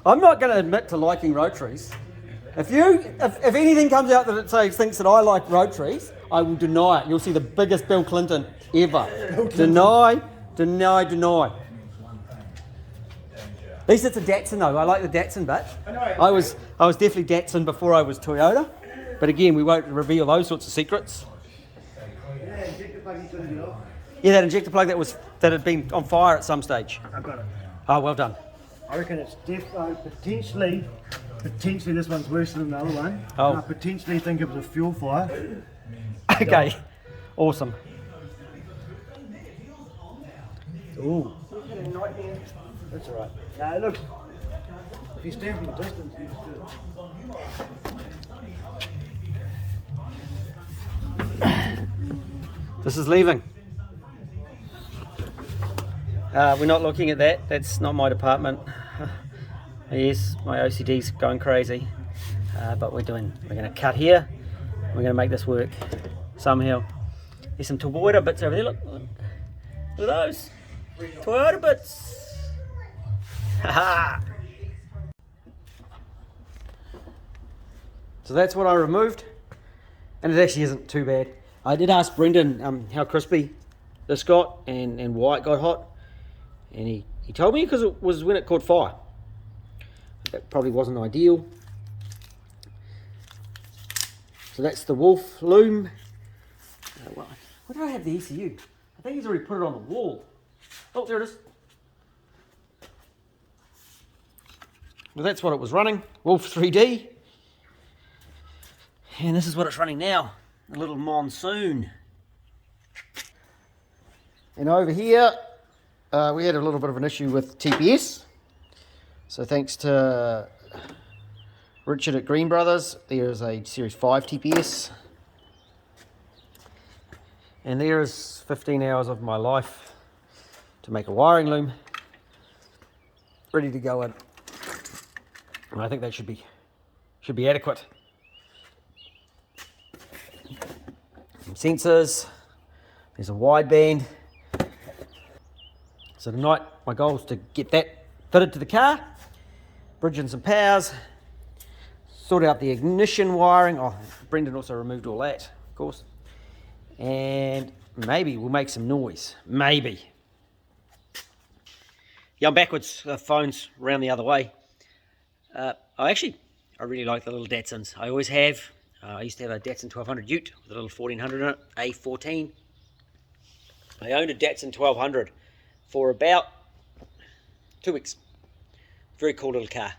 I'm not going to admit to liking rotaries. If anything comes out that it thinks that I like rotaries, I will deny it. You'll see the biggest Bill Clinton ever. Deny. At least it's a Datsun though. I like the Datsun bit. I was definitely Datsun before I was Toyota. But again, we won't reveal those sorts of secrets. Yeah, that injector plug that had been on fire at some stage. I've got it. Oh, well done. I reckon it's potentially this one's worse than the other one. Oh. I potentially think it was a fuel fire. Okay, awesome. Ooh. That's alright. Now look, if you stand from a distance, you just do it. This is leaving. We're not looking at that. That's not my department. Yes, my OCD's going crazy. But we're going to cut here. We're going to make this work somehow. There's some Toyota bits over there. Look at those Toyota bits. So that's what I removed, and it actually isn't too bad. I did ask Brendan how crispy this got and why it got hot, and he told me because it was when it caught fire. That probably wasn't ideal. So that's the Wolf loom. Where did I have the ECU? I think he's already put it on the wall. Oh, there it is. Well, that's what it was running, Wolf 3D. And this is what it's running now, a little Monsoon. And over here, we had a little bit of an issue with TPS. So thanks to Richard at Green Brothers, there is a Series 5 TPS. And there is 15 hours of my life to make a wiring loom, ready to go in. And I think that should be adequate. Some sensors. There's a wideband. So tonight my goal is to get that fitted to the car, bridge in some powers, sort out the ignition wiring. Oh, Brendan also removed all that, of course. And maybe we'll make some noise. Maybe. Yeah, I'm backwards. The phone's round the other way. I really like the little Datsuns. I always have. I used to have a Datsun 1200 Ute with a little 1400 in it, A14. I owned a Datsun 1200 for about 2 weeks. Very cool little car.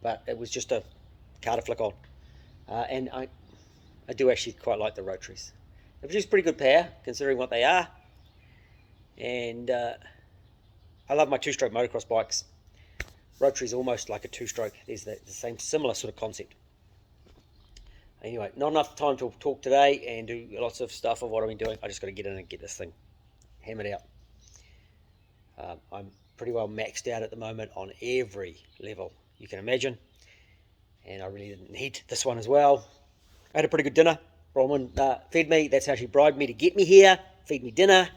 But it was just a car to flick on. And I do actually quite like the Rotaries. They produce pretty good power, considering what they are. And I love my two-stroke motocross bikes. Rotary's almost like a two-stroke. There's the same similar sort of concept. Anyway, not enough time to talk today and do lots of stuff of what I've been doing. I just got to get in and get this thing hammered out. I'm pretty well maxed out at the moment on every level you can imagine. And I really didn't need this one as well. I had a pretty good dinner. Bronwyn fed me. That's how she bribed me to get me here. Feed me dinner.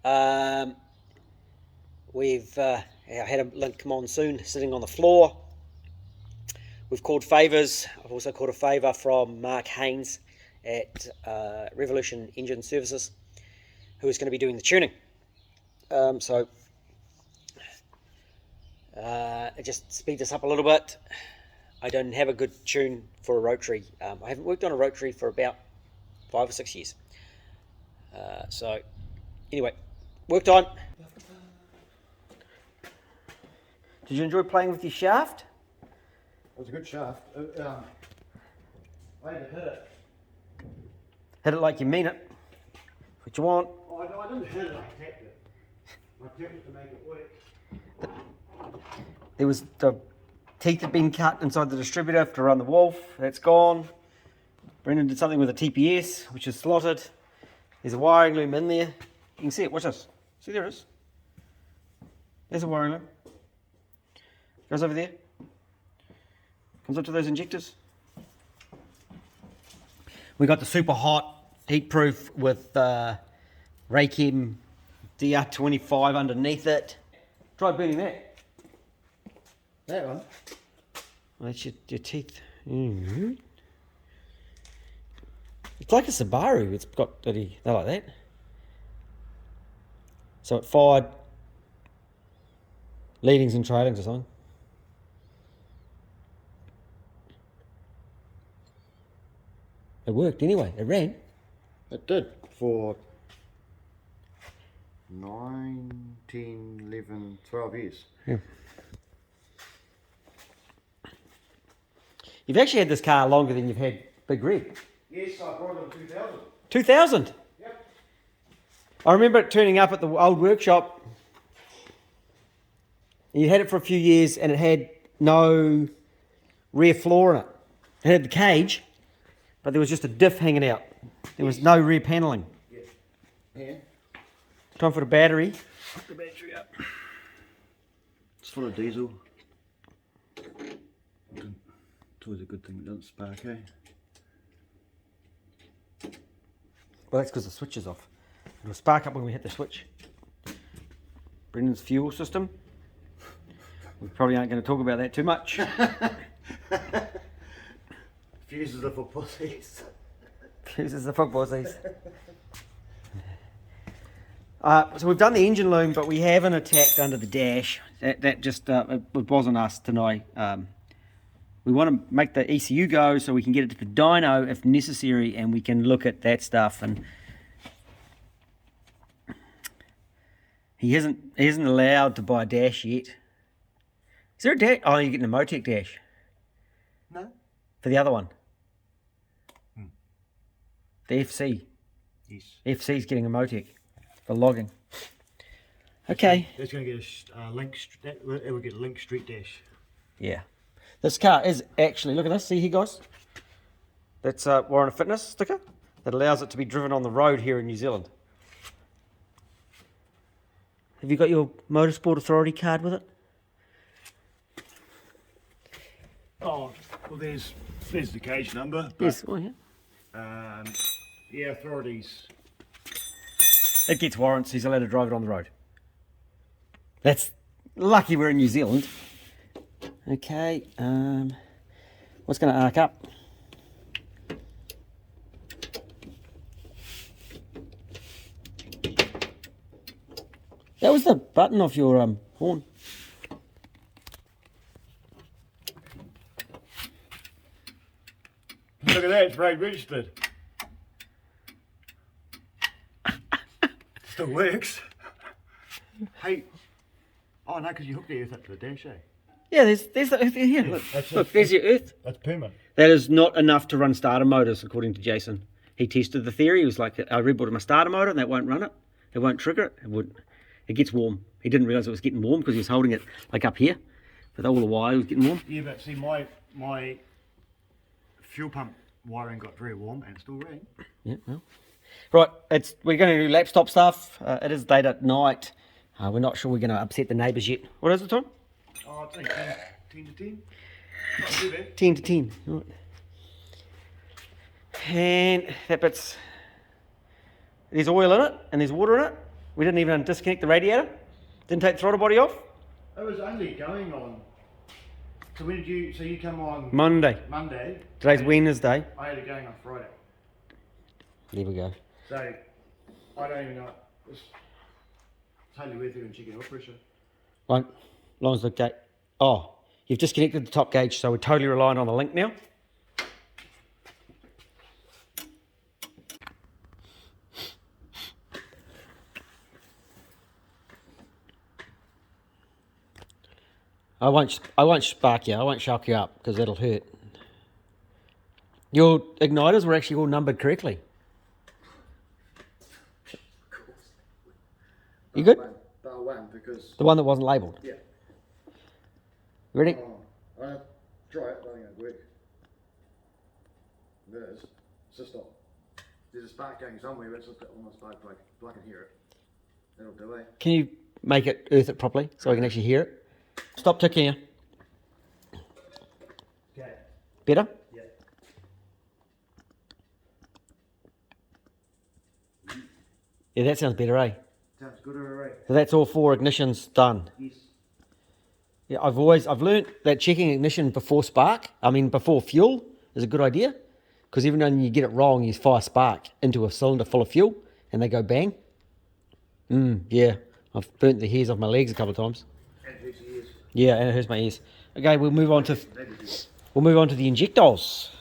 I had a Link Monsoon sitting on the floor. We've called favours. I've also called a favour from Mark Haynes at Revolution Engine Services, who is going to be doing the tuning. So it just speeds us up a little bit. I don't have a good tune for a Rotary. I haven't worked on a Rotary for about 5 or 6 years. So anyway, work time. Did you enjoy playing with your shaft? It was a good shaft. I had to hit it. Hit it like you mean it. What you want. Oh, I didn't hit it, I tapped it. I tapped it to make it work. There was the teeth had been cut inside the distributor to run the Wolf. That's gone. Brendan did something with a TPS, which is slotted. There's a wiring loom in there. You can see it. Watch this. See, there it is. There's a wiring loom. Goes over there. Comes up to those injectors. We got the super hot heat proof with Raychem DR25 underneath it. Try burning that. That one. Well, that's your teeth. Mm. It's like a Subaru. It's got bloody. They're like that. So it fired leadings and trailings or something. It worked anyway. It ran. It did for 9, 10, 11, 12 years. Yeah. You've actually had this car longer than you've had Big Red. Yes, I brought it in 2000. 2000? Yep. I remember it turning up at the old workshop. You had it for a few years and it had no rear floor in it. It had the cage, but there was just a diff hanging out. There was no rear panelling. Yeah. And Time for the battery. Put the battery up. it's full of diesel. It's always a good thing it doesn't spark, eh? Well, that's because the switch is off. It'll spark up when we hit the switch. Brendan's fuel system. We probably aren't going to talk about that too much. Fuses are for pussies. Fuses the footballsies. So we've done the engine loom, but we haven't attacked under the dash. That just it wasn't us tonight. We want to make the ECU go so we can get it to the dyno if necessary, and we can look at that stuff. And he isn't allowed to buy a dash yet. Is there a dash? Oh, you're getting a Motec dash. No. For the other one. The FC. Yes. FC's getting a Motec for logging. Okay. That's going to get a link. It will get a link street dash. Yeah. This car is actually, look at this, see here guys? That's Warren Fitness sticker that allows it to be driven on the road here in New Zealand. Have you got your Motorsport Authority card with it? Oh, well, there's the cage number. But, Yes, oh yeah. Yeah, authorities. It gets warrants, he's allowed to drive it on the road. That's lucky we're in New Zealand. Okay, what's going to arc up? That was the button off your horn. Look at that, it's brake registered. Still works. Hey, oh no, because you hooked the earth up to the dash, eh? Yeah, there's the earth here. Look, there's your earth. That's permanent. That is not enough to run starter motors, according to Jason. He tested the theory. He was like, I rebooted my starter motor and that won't run it. It won't trigger it. It gets warm. He didn't realise it was getting warm because he was holding it like up here. But all the wire was getting warm. Yeah, but see, my fuel pump wiring got very warm and it still ran. Yeah, well. Right, we're going to do lap stop stuff. It is late at night. We're not sure we're going to upset the neighbours yet. What is it, Tom? Oh, it's only 10 to 10. Not too bad. 10 to 10. Right. And that bit's... There's oil in it and there's water in it. We didn't even disconnect the radiator. Didn't take the throttle body off. It was only going on. So when did you? So you come on Monday. Monday. Today's Wednesday. I had it going on Friday. There we go. So I don't even know. It's totally worth even checking oil pressure. Right, as long as the gauge. Oh, you've disconnected the top gauge, so we're totally reliant on the link now. I won't spark you. I won't shock you up because that'll hurt. Your igniters were actually all numbered correctly. You good? Bar one because. The one that wasn't labelled. Yeah. You ready? Oh, I try it. I don't think it'll work. There it is. It's just not. There's a spark going somewhere, but it's just on the spark plug. I can hear it. That'll do it. Can you make it earth it properly so I can actually hear it? Stop ticking here. Okay. Better? Yeah. Yeah, that sounds better, eh? Sounds good, alright. So that's all 4 ignitions done. Yes. Yeah, I've learnt that checking ignition before before fuel is a good idea. Because even when you get it wrong, you fire spark into a cylinder full of fuel and they go bang. Yeah, I've burnt the hairs off my legs a couple of times. And hurts your ears. Yeah, and it hurts my ears. Okay, we'll move on to the injectors.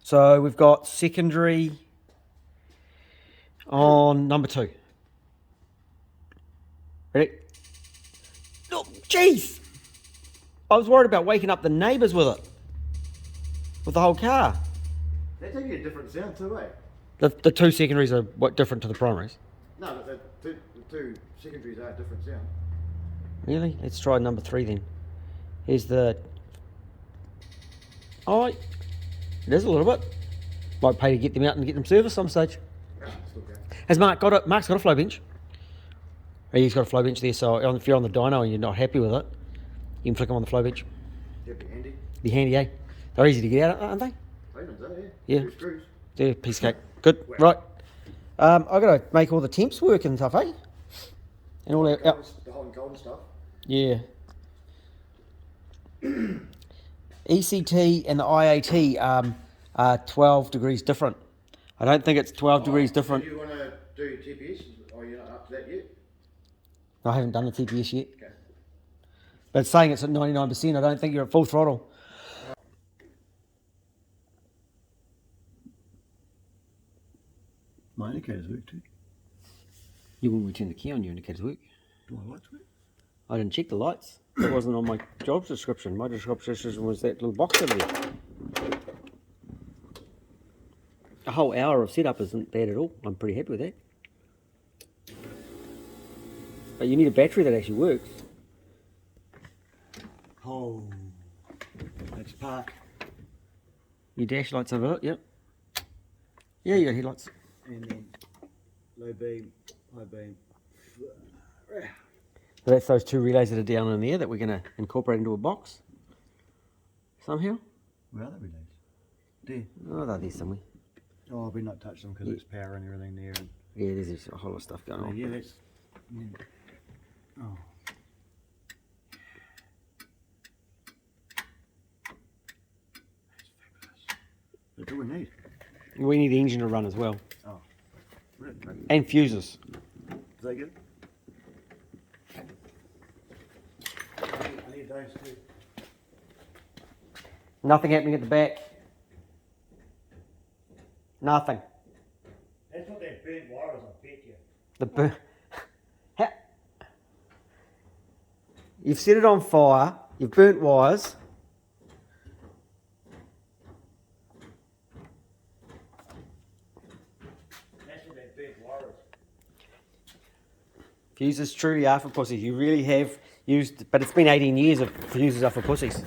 So we've got secondary on number 2. Ready? Oh, jeez! I was worried about waking up the neighbours with it. With the whole car. They take you a different sound too, eh? The 2 secondaries are what different to the primaries? No, but the two secondaries are a different sound. Really? Let's try number 3 then. Here's the... Oh, it is a little bit. Might pay to get them out and get them serviced some stage. Still go. Has Mark got it? Mark's got a flow bench. He's got a flow bench there, so if you're on the dyno and you're not happy with it, you can flick them on the flow bench. That'd be handy. Be handy, eh? They're easy to get out, aren't they? Refinements, eh? Yeah. 2 screws. Yeah, piece of cake. Good. Right. I've got to make all the temps work and stuff, eh? And all that. The hot and cold and stuff. Yeah. ECT and the IAT are 12 degrees different. I don't think it's 12 degrees different. Do you want to do your TPS? Or you're not up to that yet? I haven't done the TPS yet. Okay. But it's saying it's at 99%. I don't think you're at full throttle. My indicators work too. You wouldn't return the key on your indicators work. Do my lights work? I didn't check the lights. That wasn't on my job description. My job description was that little box over there. A whole hour of setup isn't bad at all. I'm pretty happy with that. But you need a battery that actually works. Oh, that's park. Your dash lights over it, yep. Yeah, you got headlights. And then low beam, high beam. So that's those 2 relays that are down in there that we're going to incorporate into a box. Somehow. Where are the relays? There. Oh, they're there somewhere. Oh, I've been not touched them because there's power and everything there. And Yeah, there's a whole lot of stuff going on. yeah, that's. Yeah. Oh. That's fabulous. That's all we need. We need the engine to run as well. Oh. Really? And fuses. Is that good? I need those too. Nothing happening at the back. Nothing. That's what that burnt wire is, I bet you. The burn. You've set it on fire. You've burnt wires. That's what that burnt wire is. Fuses truly are for pussies. You really have used, but it's been 18 years of fuses are for pussies.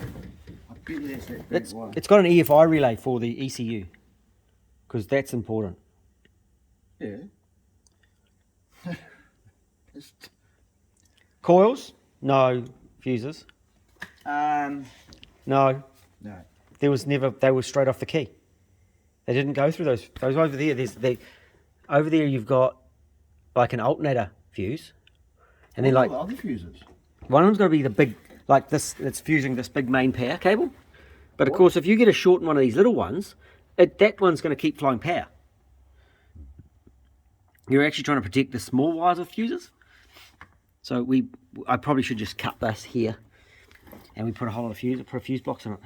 I bet you that's that burnt wire. It's got an EFI relay for the ECU, because that's important. Yeah. It's Coils? No. Fuses? no. No. There was never. They were straight off the key. They didn't go through those. Those over there. Over there. You've got like an alternator fuse, and then like the other fuses. one of them's got to be the big, like this. It's fusing this big main power cable. But of course, if you get a short in one of these little ones, that one's going to keep flowing power. You're actually trying to protect the small wires of fuses. So I probably should just cut this here, and we put a whole lot of fuse blocks in it.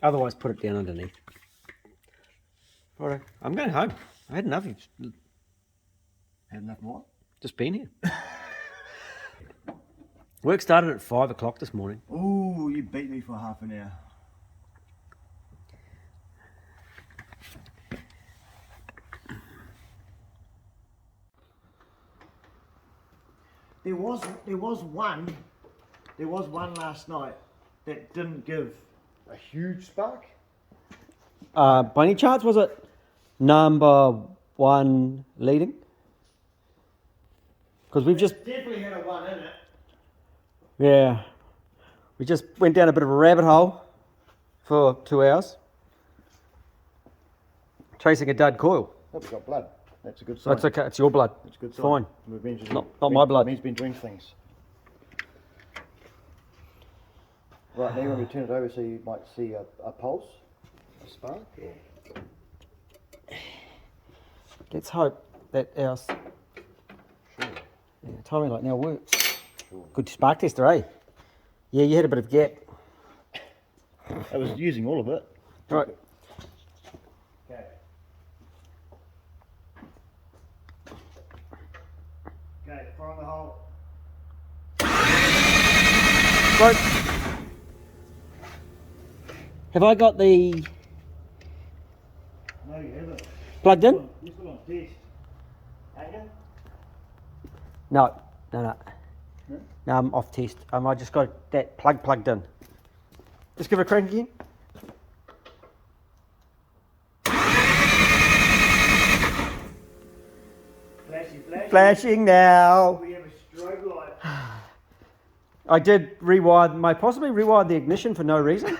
Otherwise, put it down underneath. Righto, I'm going home. I had enough. Had enough what? Just been here. Work started at 5 o'clock this morning. Oh, you beat me for half an hour. There was one last night that didn't give a huge spark. By any chance, was it number 1 leading? Because we've just... Definitely had a 1 in it. Yeah. We just went down a bit of a rabbit hole for 2 hours. Chasing a dud coil. Hope it's got blood. That's a good sign. That's okay. It's your blood. That's a good sign. Fine. Not my blood. It means been doing things. Right, now when we turn it over so you might see a pulse, a spark. Or... Let's hope that our timing light now works. Sure. Good spark tester, eh? Yeah, you had a bit of gap. I was using all of it. Right. Okay. Okay, fire on the hole. Right. Have I got the No, you haven't. plugged in? You're still on test. Ain't you? No. No? No, I'm off test. I just got that plugged in. Just give it a crank again. Flashy. Flashing now. We have a strobe light. I did possibly rewired the ignition for no reason.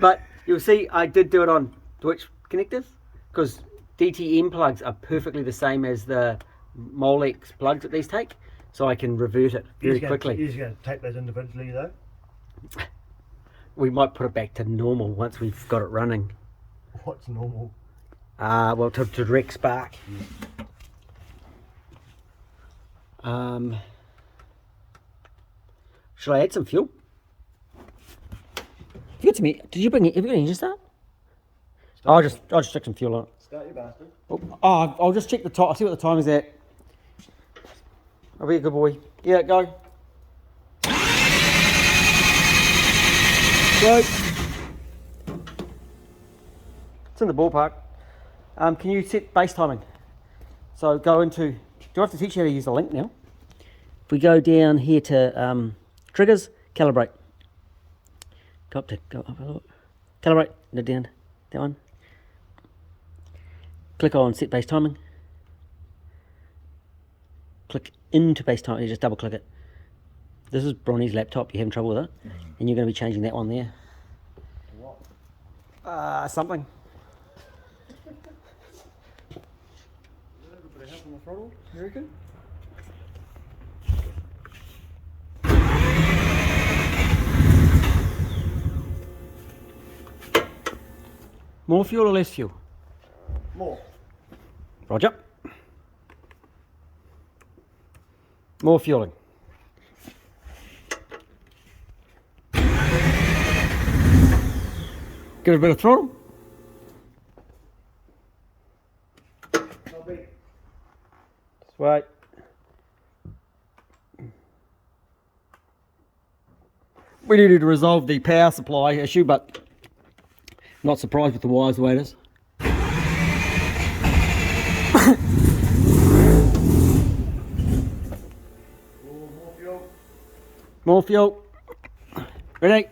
But you'll see I did do it on Twitch connectors because DTM plugs are perfectly the same as the Molex plugs that these take, so I can revert it very quickly. You're just going to take those individually though? We might put it back to normal once we've got it running. What's normal? Well, to direct spark. Should I add some fuel? Have you got have you got an engine start? I'll just stick some fuel on it. Start you bastard. Oh, I'll just check the time. I'll see what the time is at. I'll be a good boy. Yeah, go. Go. It's in the ballpark. Can you set base timing? So go into. Do I have to teach you how to use the link now? If we go down here to triggers, calibrate. Go up, a little. Calibrate. No, down. That one. Click on set base timing. Click into base timing. You just double click it. This is Bronny's laptop. You're having trouble with it, and you're going to be changing that one there. What? Something. A little bit of help on the throttle, you reckon? More fuel or less fuel? More. Roger. More fueling. Give it a bit of throttle. Sweet. We needed to resolve the power supply issue, but not surprised with the wires the way it is. More fuel. More fuel. Ready?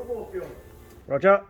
More fuel. Roger.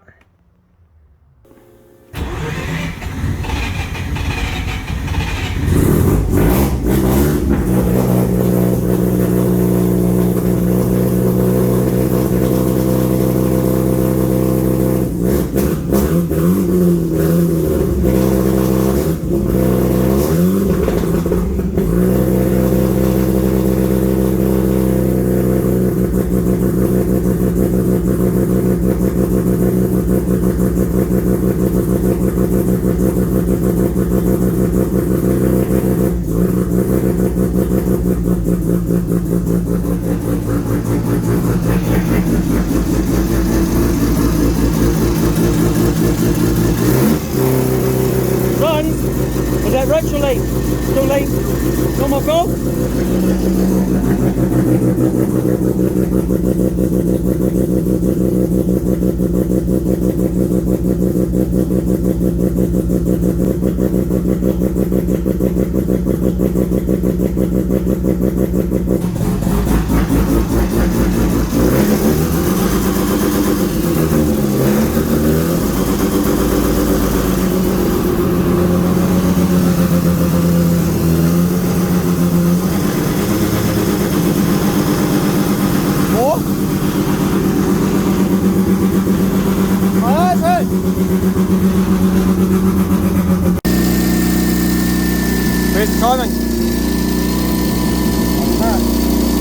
Run! Was that rich or lean? Still lean? No more fuel?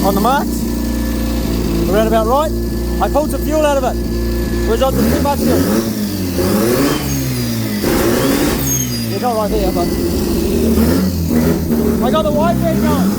On the marks. Around about right. I pulled some fuel out of it. Where's on the too much fuel? It's not right there, but I got the white bed going.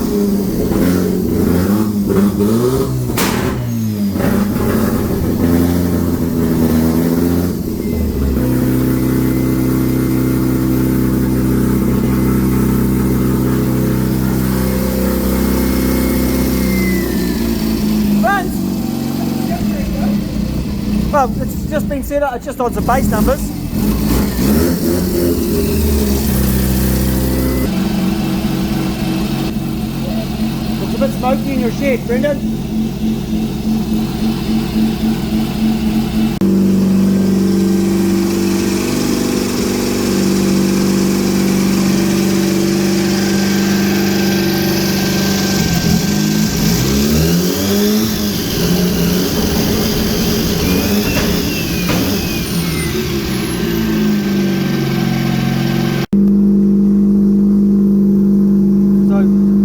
Well, it's just been set up, it's just on some base numbers. It's a bit smoky in your shed, Brendan.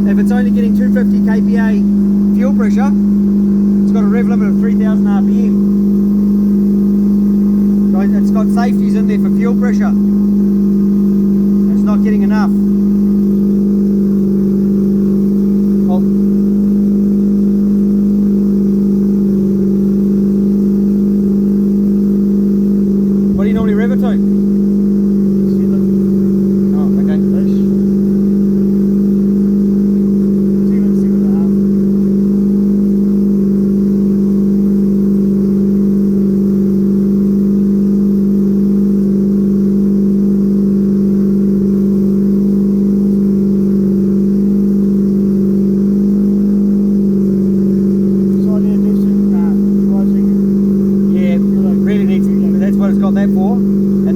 If it's only getting 250 kPa fuel pressure, it's got a rev limit of 3000 RPM. So it's got safeties in there for fuel pressure. It's not getting enough. Oh. What do you normally rev it to?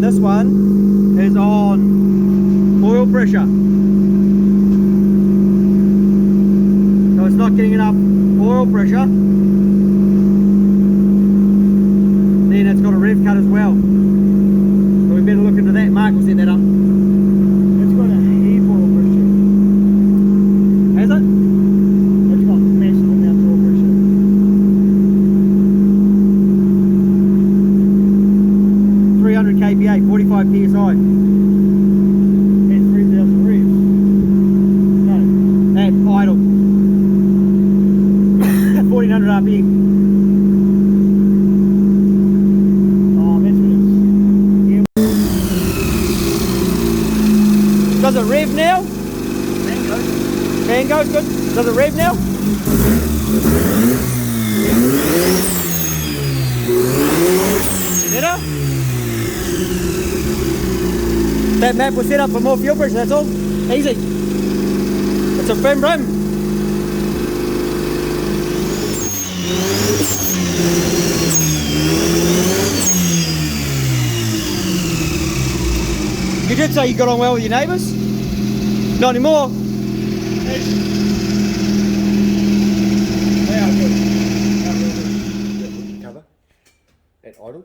This one is on oil pressure, so it's not getting enough oil pressure. Then it's got a rev cut as well, so we better look into that. Mark will set that up. It's got a heap oil pressure. Has it? It's got massive amount of oil pressure. 300 kPa, 45 psi. At 3000 revs. No. At idle. 1400 RPM. Oh, that's what it's. Does it rev now? Mango. Mango's good. Does it rev now? Better? That map was set up for more fuel pressure, that's all. Easy. It's a brim brim. You did say you got on well with your neighbours? Not anymore. They are good. Cover at idle.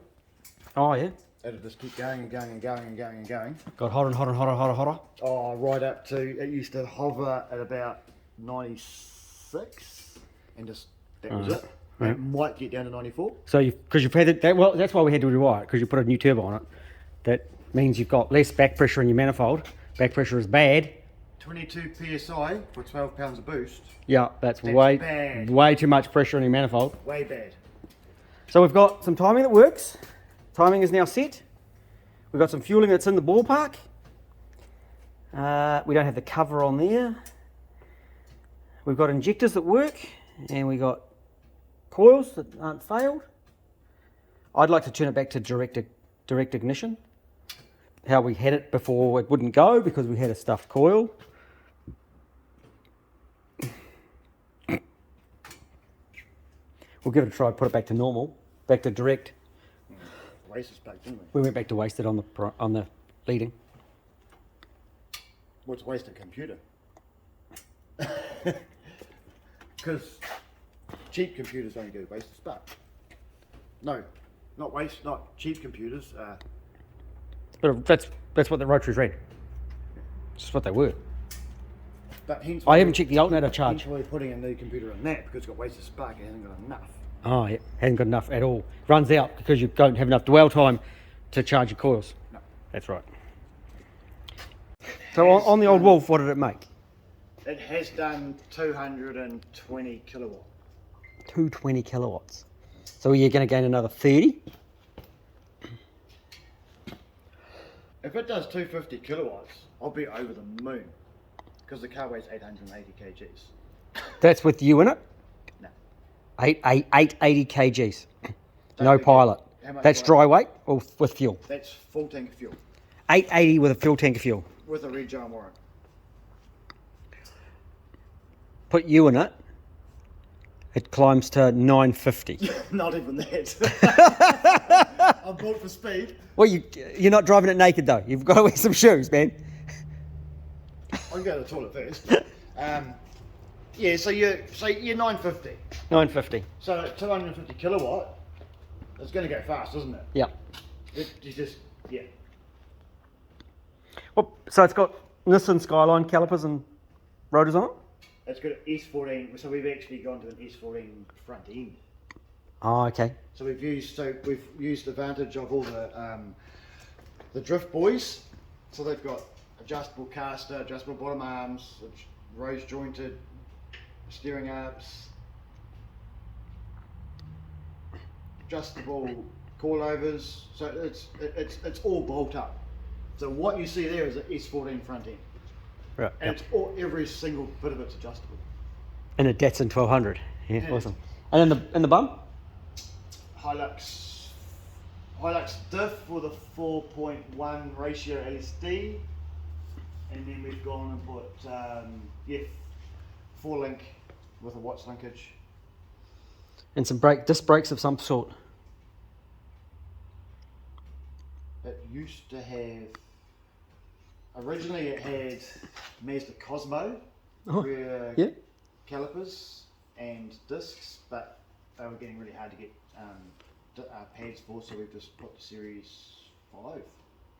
Oh yeah. It'll just keep going and going and going and going and going. Got hotter and hotter and hotter and hotter and hotter. Oh, right up to, it used to hover at about 96 and just, that was it. Right. It might get down to 94. So because you've had it, well, that's why we had to rewire it, because you put a new turbo on it. That means you've got less back pressure in your manifold. Back pressure is bad. 22 psi for 12 pounds of boost. Yeah, that's That's way bad. way too much pressure in your manifold. Way bad. So we've got some timing that works. Timing is now set. We've got some fueling that's in the ballpark. We don't have the cover on there. We've got injectors that work, and we got coils that aren't failed. I'd like to turn it back to direct ignition. How we had it before, it wouldn't go because we had a stuffed coil. We'll give it a try, put it back to normal, back to direct. Waste is back, didn't we? We went back to wasted on the leading. What's waste a computer? Because cheap computers only go waste a spark. No, not waste, not cheap computers. But that's what the Rotaries read. It's just what they were. But hence I haven't checked the alternator hence charge. why we're putting a new computer in that, because it's got wasted spark, it hasn't got enough. Oh, yeah, hasn't got enough at all. Runs out because you don't have enough dwell time to charge your coils. No. That's right. So on the old Wolf, what did it make? It has done 220 kilowatt. 220 kilowatts. So you're going to gain another 30? If it does 250 kilowatts, I'll be over the moon, because the car weighs 880 kgs. That's with you in it? No. 880 kgs. No Don't pilot. How much That's weight? dry weight or with fuel? That's full tank of fuel 880 with a full tank of fuel. with a red giant warrant. Put you in it, it climbs to 950. Not even that. I'm built for speed. Well, you're not driving it naked though. You've got to wear some shoes, man. I can go to the toilet first. Yeah, so you're 950. 950. So at 250 kilowatt, it's going to go fast, isn't it? Yeah. You just, yeah. Well, so it's got Nissan Skyline calipers and rotors on it? It's got an S14, so we've actually gone to an S14 front end. Oh, okay. So we've used the advantage of all the drift boys. So they've got adjustable caster, adjustable bottom arms, rose jointed steering arms, adjustable coilovers. So it's all bolt up. So what you see there is an S14 front end, Right. and Yep. it's every single bit of it's adjustable. And a Datsun 1200. Yeah, Yeah. awesome. And in the bum? Hilux diff with a 4.1 ratio LSD, and then we've gone and put 4-link with a watch linkage. And some disc brakes of some sort. It used to have, originally it had Mazda Cosmo Oh, rear yeah. calipers and discs, but they were getting really hard to get pads for, so we've just put the Series 5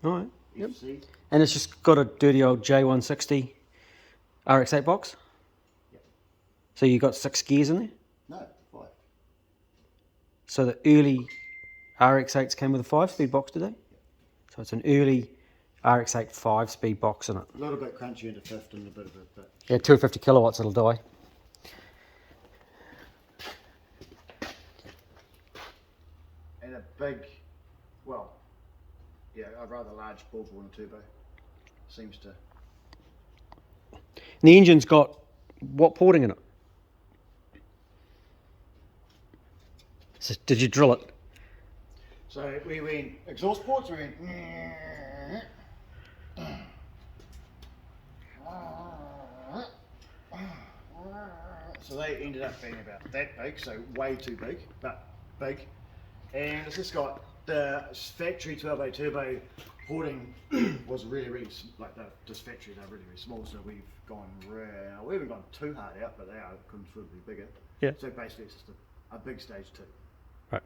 All right. Yep. FC. And it's just got a dirty old J160 RX8 box. Yep. So you got 6 gears in there. No, 5. So the early RX8s came with a 5-speed box, did they? So it's an early RX8 5-speed box in it. A little bit crunchy into fifth and a bit of it, but Yeah, 250 kilowatts, it'll die. and a big, well, yeah, a rather large bullhorn turbo seems to. And the engine's got what porting in it? So did you drill it? So we went exhaust ports. We went. So they ended up being about that big, so way too big, but big. And it's just got the factory 12A turbo porting was really like this factory, they're really small. So we've gone we haven't gone too hard out, but they are considerably bigger. Yeah. So basically, it's just a big stage 2. Right.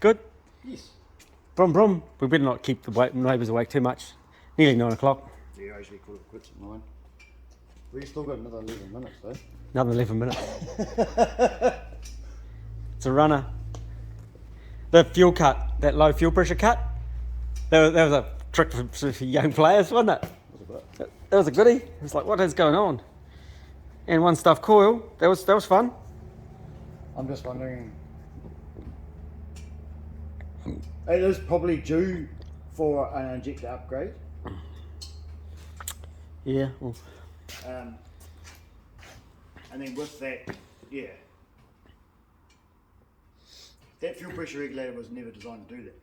Good. Yes. Brum brum. We better not keep the neighbours awake too much. Nearly 9 o'clock. Yeah, I usually call it quits at 9. We've still got another 11 minutes though. Another 11 minutes. It's a runner. The fuel cut, that low fuel pressure cut, that was a trick for young players, wasn't it? That was a goodie. It was like, what is going on? And one stuff coil. That was fun. I'm just wondering. It is probably due for an injector upgrade. Yeah. Well, And then with that, yeah. That fuel pressure regulator was never designed to do that.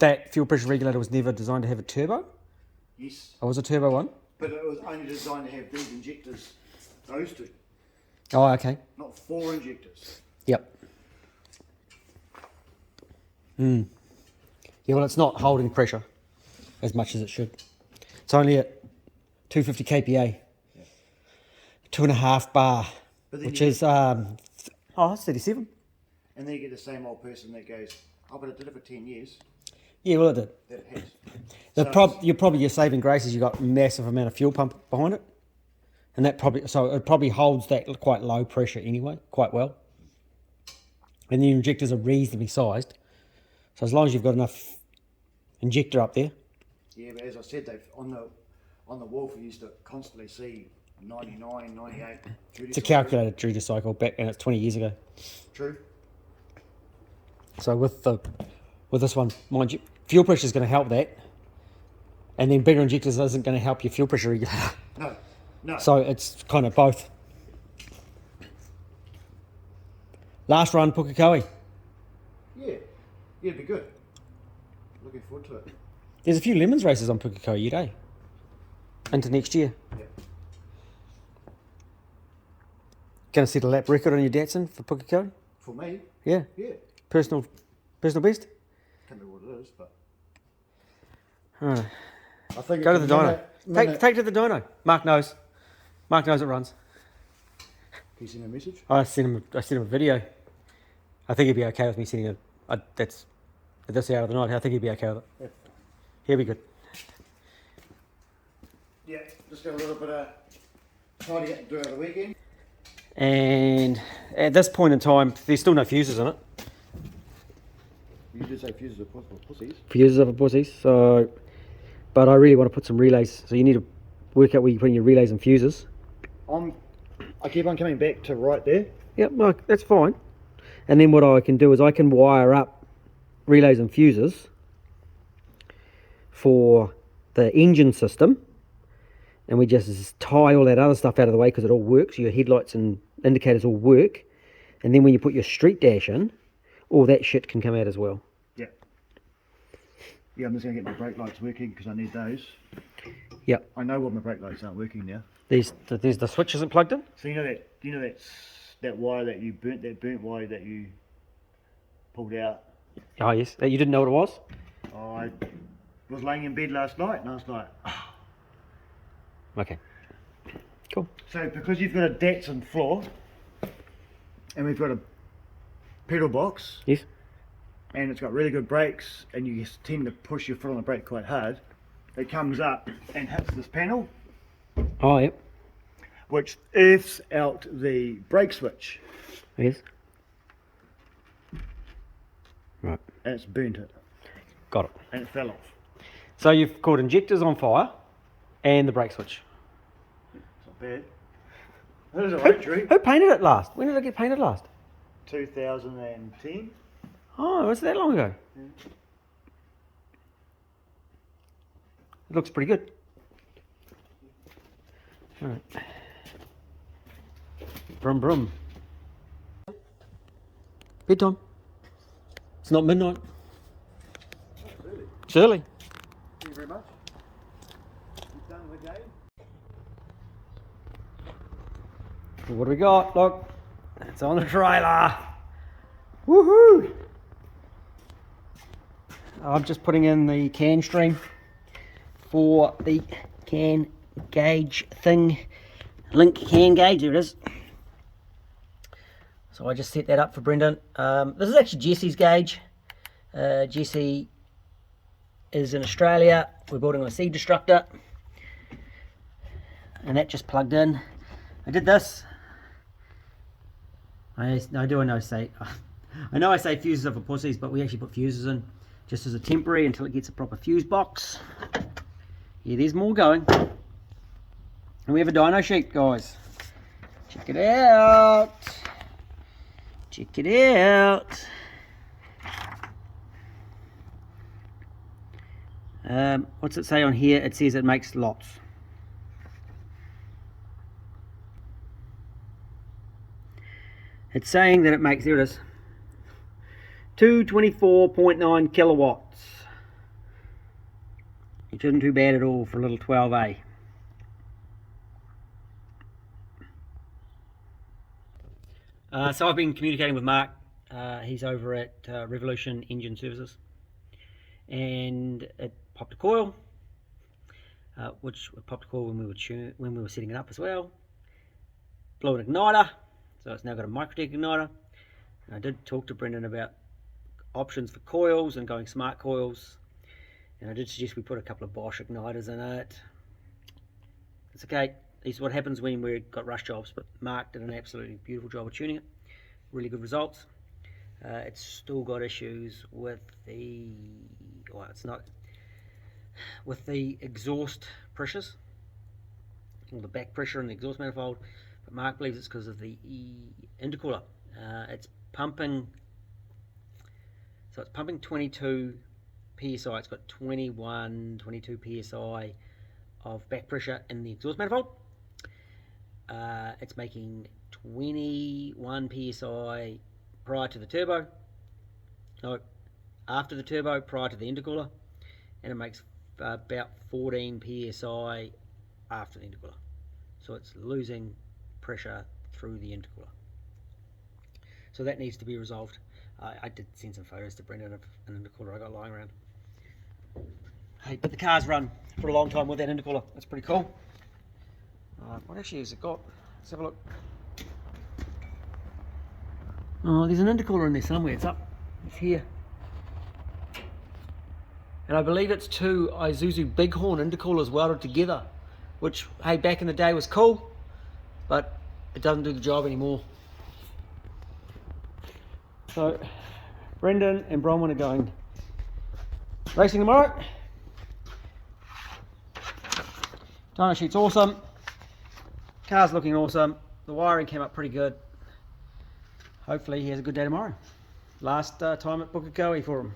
that fuel pressure regulator was never designed to have a turbo? Yes. Oh, was a turbo one? But it was only designed to have these injectors Those two, Oh, okay. not 4 injectors. Yep. Yeah, well, it's not holding pressure as much as it should. It's only at 250 kPa, 2.5 bar, But then which you is that's 37. And then you get the same old person that goes, oh, but it did it for 10 years. Yeah, well, it did. That has. Your saving grace is you got massive amount of fuel pump behind it, and that probably holds that quite low pressure anyway, quite well. And the injectors are reasonably sized, so as long as you've got enough injector up there. Yeah, but as I said, they've on the Wolf, we used to constantly see 99, 98. It's a calculated Judy cycle back, and it's 20 years ago. True. So with this one, mind you, fuel pressure is going to help that, and then bigger injectors isn't going to help your fuel pressure regulator. No. So it's kind of both. Last run, Pukekohe. Yeah, it'd be good. Looking forward to it. There's a few Lemons races on Pukekohe yet, eh? Into next year. Yeah. Going to set a lap record on your Datsun for Pukekohe? For me, Yeah. yeah. Personal best? Can't remember what it is, but Alright. I think Go to the dyno. Minute. Take it to the dyno. Mark knows. Mark knows it runs. Can you send me a message? I sent him a video. I think he'd be okay with me sending it. That's at this hour of the night. I think he'd be okay with it. Yeah. He'll be good. Yeah, just got a little bit of tidy up to do over the weekend. And at this point in time, there's still no fuses in it. You did say fuses are possible pussies. Fuses are for pussies. So, but I really want to put some relays. So you need to work out where you're putting your relays and fuses. I keep on coming back to right there. Yep, well, that's fine. And then what I can do is I can wire up relays and fuses for the engine system, and we just tie all that other stuff out of the way because it all works. Your headlights and indicators all work, and then when you put your street dash in, all that shit can come out as well. Yeah. Yeah, I'm just going to get my brake lights working because I need those. Yep. I know what my brake lights aren't working now. There's the switch isn't plugged in. So that wire that you burnt, that burnt wire that you pulled out. Oh yes, you didn't know what it was. I was laying in bed last night and I was like, Okay. Cool. So because you've got a Datsun floor and we've got a pedal box Yes. and it's got really good brakes and you tend to push your foot on the brake quite hard, it comes up and hits this panel, Oh yep. which earths out the brake switch Yes. Right. and it's burnt it Got it. and it fell off. So you've caught injectors on fire and the brake switch. It's not bad. That is a Rotary. Who painted it last? When did it get painted last? 2010. Oh, was it that long ago? Yeah. It looks pretty good. All right. Brum brum. Bedtime. It's not midnight. Really? It's early. Thank you very much. You've done the game. What do we got? Look, it's on the trailer. Woohoo! I'm just putting in the can stream for the can gauge thing. Link can gauge, there it is. So I just set that up for Brendan. This is actually Jesse's gauge. Jesse is in Australia. We're building a seed destructor. And that just plugged in. I did this. I know I say fuses are for pussies, but we actually put fuses in just as a temporary until it gets a proper fuse box. Yeah, there's more going. And we have a dyno sheet, guys. Check it out. Check it out. What's it say on here? It says it makes lots. It's saying that it makes, there it is, 224.9 kilowatts, which isn't too bad at all for a little 12A. So I've been communicating with Mark. He's over at Revolution Engine Services, and it popped a coil, which popped a coil when we were setting it up as well. Blew an igniter, so it's now got a microtech igniter. And I did talk to Brendan about options for coils and going smart coils, and I did suggest we put a couple of Bosch igniters in it. It's okay. This is what happens when we've got rush jobs, but Mark did an absolutely beautiful job of tuning it. Really good results. It's still got issues with the, well, it's not, with the exhaust pressures, or the back pressure in the exhaust manifold, but Mark believes it's because of the intercooler. It's pumping, so it's pumping 22 psi, it's got 22 psi of back pressure in the exhaust manifold. It's making 21 psi prior to the turbo, no, after the turbo, prior to the intercooler, and it makes about 14 psi after the intercooler. So it's losing pressure through the intercooler. So that needs to be resolved. I did send some photos to Brendan of an intercooler I got lying around. Hey, but the car's run for a long time with that intercooler. That's pretty cool. What actually has it got? Let's have a look. Oh, there's an intercooler in there somewhere. It's up. It's here. And I believe it's two Isuzu Bighorn intercoolers welded together, which, hey, back in the day was cool, but it doesn't do the job anymore. So, Brendan and Bronwyn are going racing tomorrow. Dyno sheet's awesome. Car's looking awesome. The wiring came up pretty good. Hopefully he has a good day tomorrow. Last time at Pukekohe for him.